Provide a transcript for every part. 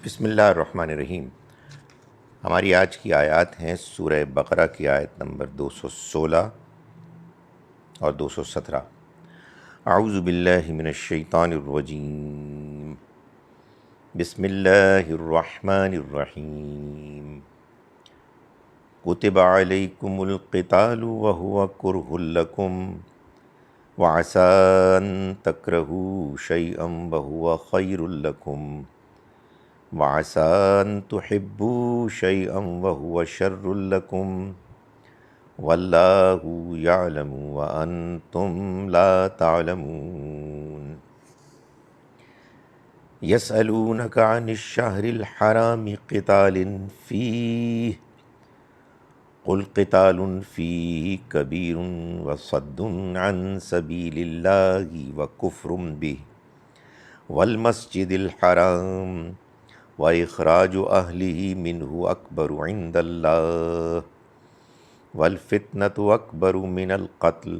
بسم اللہ الرحمن الرحیم۔ ہماری آج کی آیات ہیں سورہ بقرہ کی آیت نمبر 216 اور 217۔ اعوذ باللہ من الشیطان الرجیم، بسم اللہ الرحمن الرحیم۔ کتب علیکم القتال وہو کرہ لکم وعسى ان تکرہوا شیئا وہو خیر لکم وعسى أن تحبوا شيئا وهو شر لكم والله يعلم وأنتم لا تعلمون۔ يسألونك عن الشهر الحرام قتال فيه قل قتال فيه كبير وصد عن سبيل الله وكفر به والمسجد الحرام وإخراج أهله منه أكبر عند الله والفتنة أكبر من القتل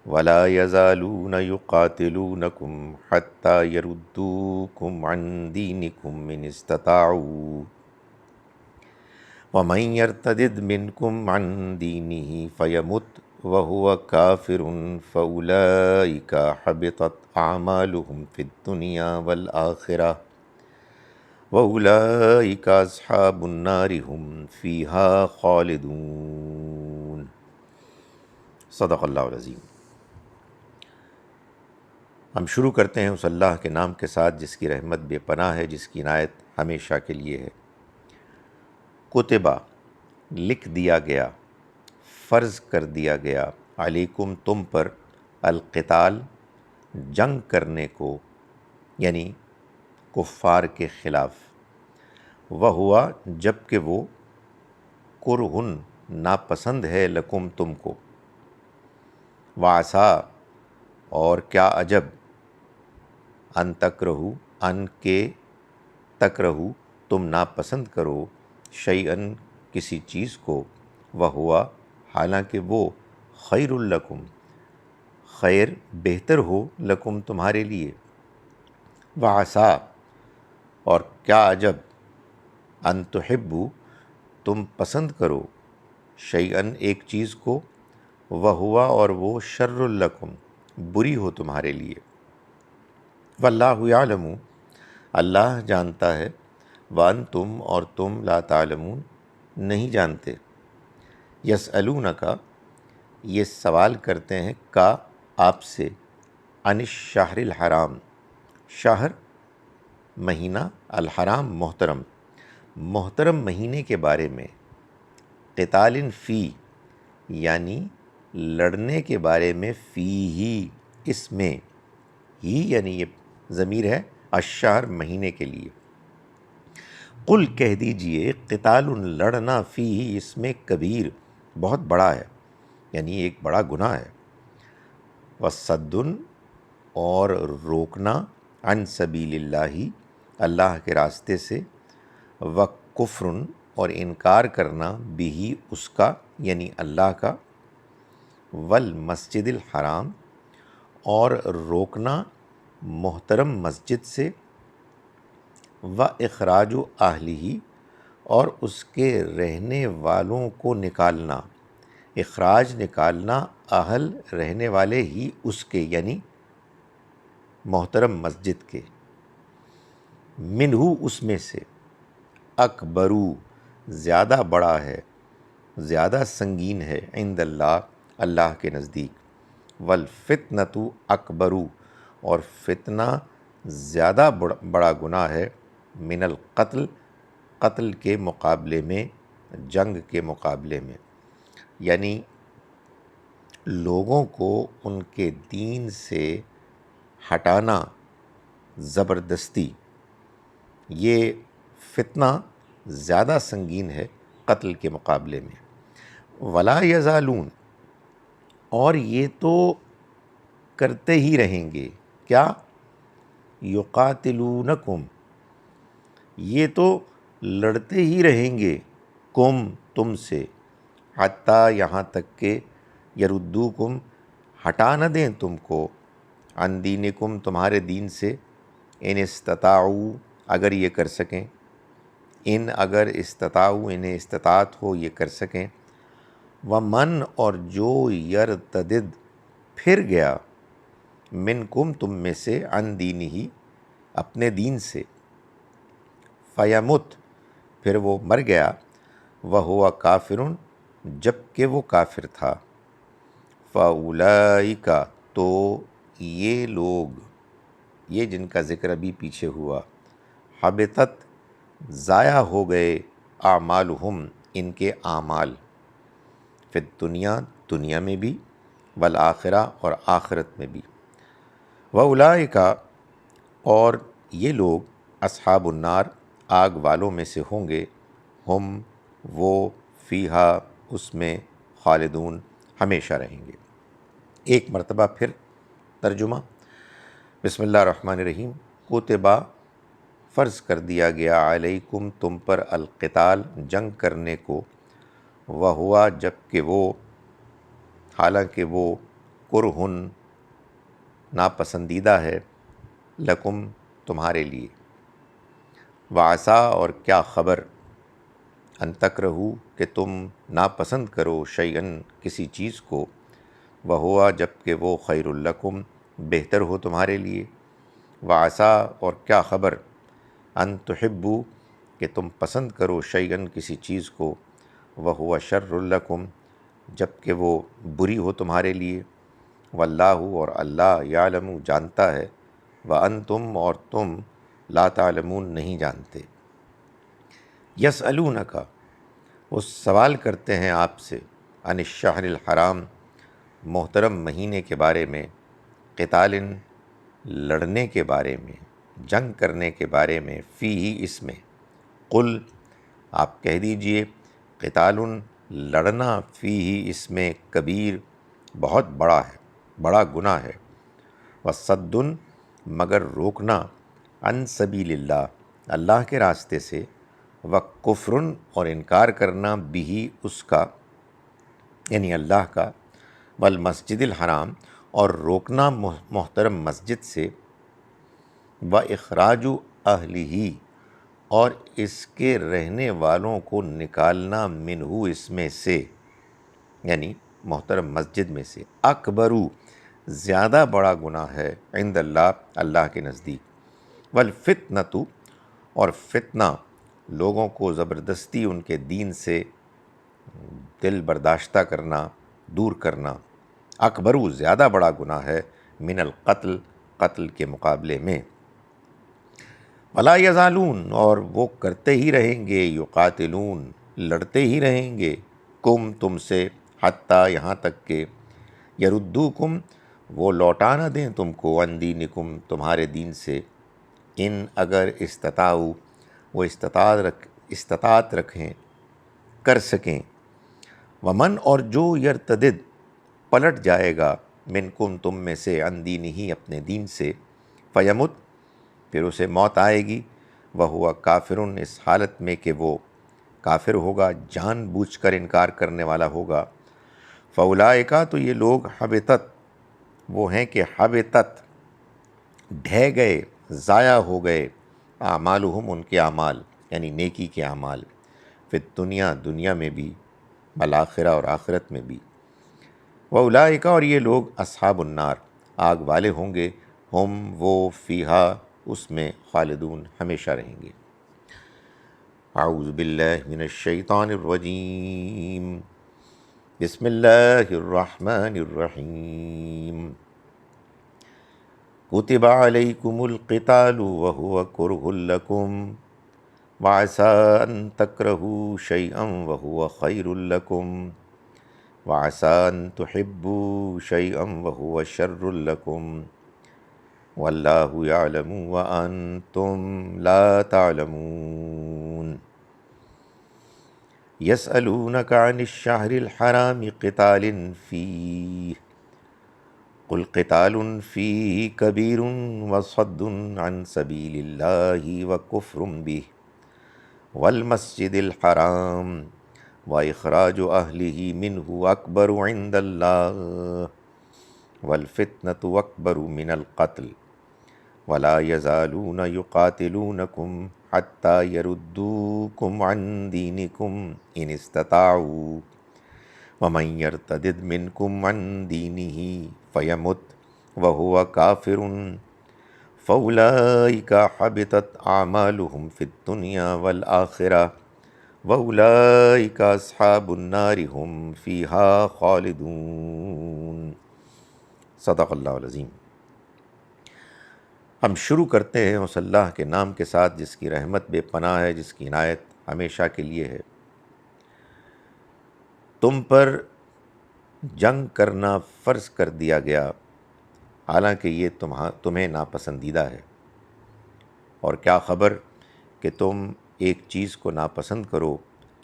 ولا يزالون يقاتلونكم حتى يردوكم عن دينكم إن استطاعوا ومن يرتد منكم عن دينه فيمت وهو كافر فأولئك حبطت أعمالهم في الدنيا والآخرة وَأُولَئِكَ أَصْحَابُ النَّارِ هُمْ فِيهَا خَالِدُونَ۔ صدق اللہ العظیم۔ ہم شروع کرتے ہیں اس اللہ کے نام کے ساتھ جس کی رحمت بے پناہ ہے، جس کی عنایت ہمیشہ کے لیے ہے۔ کتبہ لکھ دیا گیا، فرض کر دیا گیا، علیکم تم پر، القتال جنگ کرنے کو، یعنی کفار کے خلاف، وہ ہوا جب کہ وہ، کرہن ناپسند ہے، لکم تم کو، وعسا اور کیا عجب، ان تکرہو ان کے تکرہو تم ناپسند کرو، شیئن کسی چیز کو، وہ ہوا حالانکہ وہ، خیر لکم خیر بہتر ہو، لکم تمہارے لیے، وعسا اور کیا عجب، ان تحبوا تم پسند کرو، شیئن ایک چیز کو، وہوا اور وہ، شر لکم بری ہو تمہارے لیے، واللہ یعلم اللہ جانتا ہے، وانتم اور تم، لا تعلمون نہیں جانتے۔ یسألونک یہ سوال کرتے ہیں، کا آپ سے، عن الشہر الحرام شہر مہینہ، الحرام محترم، محترم مہینے کے بارے میں، قتال فی یعنی لڑنے کے بارے میں، فی ہی اس میں، ہی یعنی یہ ضمیر ہے الشہر مہینے کے لیے، قل کہہ دیجئے، قتال لڑنا، فی ہی اس میں، کبیر بہت بڑا ہے، یعنی ایک بڑا گناہ ہے، وصد اور روکنا، عن سبیل اللہ اللہ کے راستے سے، وکفر اور انکار کرنا، بھی اس کا یعنی اللہ کا، والمسجد الحرام اور روکنا محترم مسجد سے، واخراج اہلہ اور اس کے رہنے والوں کو نکالنا، اخراج نکالنا، اہل رہنے والے ہی اس کے یعنی محترم مسجد کے، منہ اس میں سے، اکبرو زیادہ بڑا ہے، زیادہ سنگین ہے، عند اللہ اللہ کے نزدیک، والفتنۃ اکبرو اور فتنہ زیادہ بڑا گناہ ہے، من القتل قتل کے مقابلے میں، جنگ کے مقابلے میں، یعنی لوگوں کو ان کے دین سے ہٹانا زبردستی، یہ فتنہ زیادہ سنگین ہے قتل کے مقابلے میں، ولا یزالون اور یہ تو کرتے ہی رہیں گے، کیا، یقاتلونکم یہ تو لڑتے ہی رہیں گے، کم تم سے، حتیٰ یہاں تک کہ، یردوکم ہٹا نہ دیں تم کو، عن دینکم تمہارے دین سے، ان استطاعوا اگر یہ کر سکیں، ان اگر استطاعوا انہیں استطاعت ہو یہ کر سکیں، ومن اور جو یرتدد پھر گیا، منکم تم میں سے، عن دینہ اپنے دین سے، فیمت پھر وہ مر گیا، وہو کافرن جب کہ وہ کافر تھا، فاولئک تو یہ لوگ، یہ جن کا ذکر ابھی پیچھے ہوا، حبطت ضائع ہو گئے، اعمالہم ان کے اعمال، فی الدنیا دنیا میں بھی، والآخرہ اور آخرت میں بھی، واولئک اور یہ لوگ، اصحاب النار آگ والوں میں سے ہوں گے، ہم وہ فیہا اس میں، خالدون ہمیشہ رہیں گے۔ ایک مرتبہ پھر ترجمہ۔ بسم اللہ الرحمن الرحیم۔ کتبہ فرض کر دیا گیا، علیکم تم پر، القتال جنگ کرنے کو، وہوا جب کہ وہ، حالانکہ وہ، کرہن ناپسندیدہ ہے، لکم تمہارے لیے، وعسیٰ اور کیا خبر، ان تکرہو کہ تم ناپسند کرو، شیئن کسی چیز کو، وہوا جب کہ وہ، خیر لکم بہتر ہو تمہارے لیے، وعسیٰ اور کیا خبر، ان تحبوا کہ تم پسند کرو، شیئن کسی چیز کو، وہوا شر لکم جب کہ وہ بری ہو تمہارے لیے، واللہ اور اللہ، یعلم جانتا ہے، وانتم اور تم، لا تعلمون نہیں جانتے۔ یسألونک وہ سوال کرتے ہیں آپ سے، عن الشہر الحرام محترم مہینے کے بارے میں، قتال لڑنے کے بارے میں، جنگ کرنے کے بارے میں، فیہ اس میں، قل آپ کہہ دیجئے، قتال لڑنا، فیہ اس میں، کبیر بہت بڑا ہے، بڑا گناہ ہے، وصد مگر روکنا، عن سبیل اللہ اللہ کے راستے سے، وکفر اور انکار کرنا، بھی اس کا یعنی اللہ کا، والمسجد الحرام اور روکنا محترم مسجد سے، واخراج اہلہ اور اس کے رہنے والوں کو نکالنا، منہ اس میں سے یعنی محترم مسجد میں سے، اکبرو زیادہ بڑا گناہ ہے، عند اللہ اللہ کے نزدیک، والفتنۃ اور فتنہ لوگوں کو زبردستی ان کے دین سے دل برداشتہ کرنا، دور کرنا، اکبرو زیادہ بڑا گناہ ہے، من القتل قتل کے مقابلے میں، ولا یزالون اور وہ کرتے ہی رہیں گے، یقاتلون لڑتے ہی رہیں گے، کم تم سے، حتیٰ یہاں تک کہ، یردوکم وہ لوٹا نہ دیں تم کو، عن دینکم تمہارے دین سے، ان اگر استطاعوا وہ استطاعت رکھیں، کر سکیں، ومن اور جو یرتدد پلٹ جائے گا، منکم تم میں سے، عن دینہ اپنے دین سے، فیمت پھر اسے موت آئے گی، وہو کافرن اس حالت میں کہ وہ کافر ہوگا، جان بوجھ کر انکار کرنے والا ہوگا، فاولئک تو یہ لوگ، حبطت وہ ہیں کہ، حبطت ڈھہ گئے، ضائع ہو گئے، اعمالہم ان کے اعمال یعنی نیکی کے اعمال، فی الدنیا دنیا میں بھی، والآخرہ اور آخرت میں بھی، واولئک اور یہ لوگ، اصحاب النار آگ والے ہوں گے، ہم وہ فیہا اس میں، خالدون ہمیشہ رہیں گے۔ اعوذ باللہ من الشیطان الرجیم، بسم اللہ الرحمن الرحیم، کتب علیکم القتال وہو کرہ لکم، وعسیٰ ان تکرہوا شیئا وہو خیر لکم، وعسیٰ ان تحبوا شیئا وہو شر لکم، واللہ یعلم وانتم لا تعلمون۔ یسألونک عن الشہر الحرام قتال فیہ، قل قتال فیہ کبیر وصد عن سبیل اللہ وکفر بہ، والمسجد الحرام واخراج اہلہ منہ اکبر عند اللہ، والفتنة اکبر من القتل، ولا يزالون يقاتلونكم حتى يردوكم عن دينكم إن استطاعوا ومن يرتد منكم عن دينه فيمت وهو كافر فأولئك حبطت أعمالهم في الدنيا والآخرة وأولئك أصحاب النار هم فيها خالدون۔ صدق اللہ العظیم۔ ہم شروع کرتے ہیں اس اللہ کے نام کے ساتھ جس کی رحمت بے پناہ ہے، جس کی عنایت ہمیشہ کے لیے ہے۔ تم پر جنگ کرنا فرض کر دیا گیا حالانکہ یہ تمہیں ناپسندیدہ ہے، اور کیا خبر کہ تم ایک چیز کو ناپسند کرو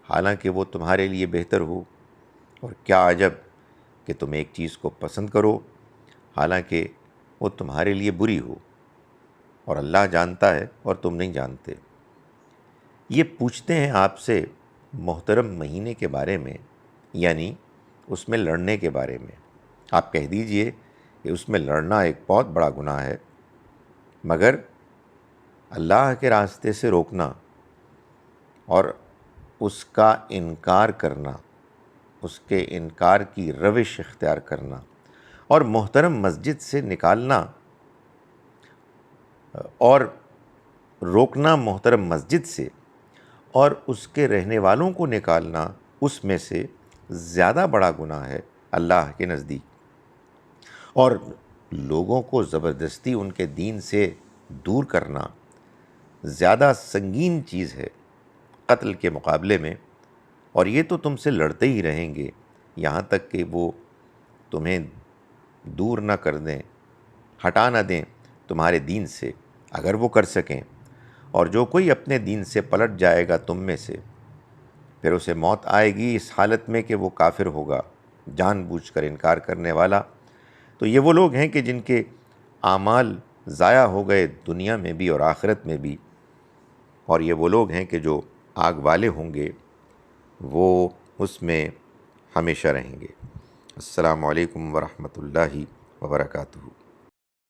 حالانکہ وہ تمہارے لیے بہتر ہو، اور کیا عجب کہ تم ایک چیز کو پسند کرو حالانکہ وہ تمہارے لیے بری ہو، اور اللہ جانتا ہے اور تم نہیں جانتے۔ یہ پوچھتے ہیں آپ سے محترم مہینے کے بارے میں، یعنی اس میں لڑنے کے بارے میں۔ آپ کہہ دیجئے کہ اس میں لڑنا ایک بہت بڑا گناہ ہے، مگر اللہ کے راستے سے روکنا اور اس کا انکار کرنا، اس کے انکار کی روش اختیار کرنا اور محترم مسجد سے نکالنا اور روکنا محترم مسجد سے اور اس کے رہنے والوں کو نکالنا، اس میں سے زیادہ بڑا گناہ ہے اللہ کے نزدیک، اور لوگوں کو زبردستی ان کے دین سے دور کرنا زیادہ سنگین چیز ہے قتل کے مقابلے میں، اور یہ تو تم سے لڑتے ہی رہیں گے یہاں تک کہ وہ تمہیں دور نہ کر دیں، ہٹا نہ دیں تمہارے دین سے، اگر وہ کر سکیں۔ اور جو کوئی اپنے دین سے پلٹ جائے گا تم میں سے، پھر اسے موت آئے گی اس حالت میں کہ وہ کافر ہوگا، جان بوجھ کر انکار کرنے والا۔ تو یہ وہ لوگ ہیں کہ جن کے اعمال ضائع ہو گئے دنیا میں بھی اور آخرت میں بھی، اور یہ وہ لوگ ہیں کہ جو آگ والے ہوں گے، وہ اس میں ہمیشہ رہیں گے۔ السلام علیکم ورحمۃ اللہ وبرکاتہ۔